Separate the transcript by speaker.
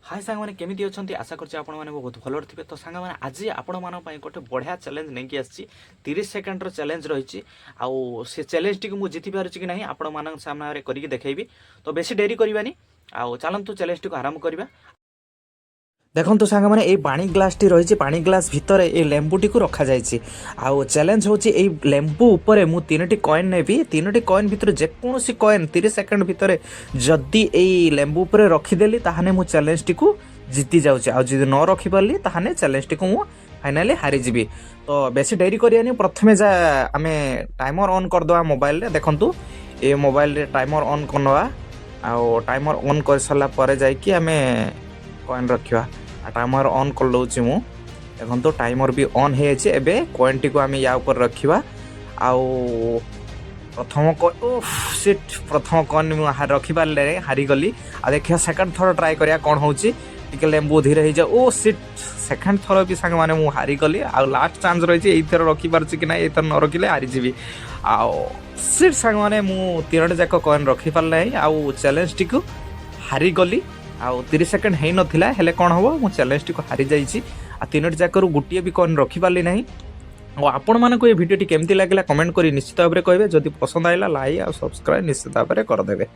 Speaker 1: हाय सांग मैंने केमी अच्छा आशा कर बहुत भल थे। तो सांग मैंने आज आपण मान गोटे बढ़िया चैलेंज नहीं कि आसी 30 सेकेंडर चैलेंज रही आउ से चैलेंज टी मुझे जीति पार्टी कि ना आपण मान सामने करके देखी। तो बेसी डेरी करवानी आउ चलतु चैलेंज टी आरंभ करवा। देखो सांग मैंने ये पानी ग्लास टी रही पानी ग्लास भितर ये लेंबू टी रखा जाइए। आउ चैलेंज हूँ ये लेंबू उपर मु 3टी कॉइन नेबी 3टी कॉइन भितर जेकोसी कॉइन 30 सेकेंड भितर जदि ये लेंबू उपर रखीदेली ताहने मु चैलेंज टी जीति जाऊँगी। आउ जब न रखिपारि ताहने चैलेंज टी फाइनाली हारीजी। तो बेसी डेरी करानी प्रथमे जा आम टाइमर ऑन करदे मोबाइल रे। देखु ये मोबाइल रे टाइमर ऑन करनवा आउ टाइमर ऑन कर सारापर जाकि आम कॉइन रखा। टाइमर ऑन कर लूँ मु देखो तो टाइमर भी ऑन हो कॉइन टी आम या ऊपर रखा। आउ प्रथम सीट प्रथम कॉइन रखिपारे हारीगली। आ देखिए सेकंड थर ट्राए करा कौन हो लेंबू धीरे हो जाए। ओ सीट सेकंड थर भी सांग मैंने मुझे हारीगली। आ लास्ट चान्स रही है रखिपारे कि ना ये न रखिले हारीजी। आउ सीट सांग मैंने मुझे 3टी जाक कॉइन रखिपारे आउ चैलेंज टी हारीगली। आउ 30 सेकेंड हो नाला हेले कौन हम मुझे चैलेंज टी हारी जाइए। आ 3टी जाक गोटे भी कॉइन रखिपारि ना। और आपण मानक ये भिडियो केमती लगे कमेंट करी निश्चित भाव में कहे। जदि पसंद आइला लाइक और सब्सक्राइब निश्चित भाव में करदेवे।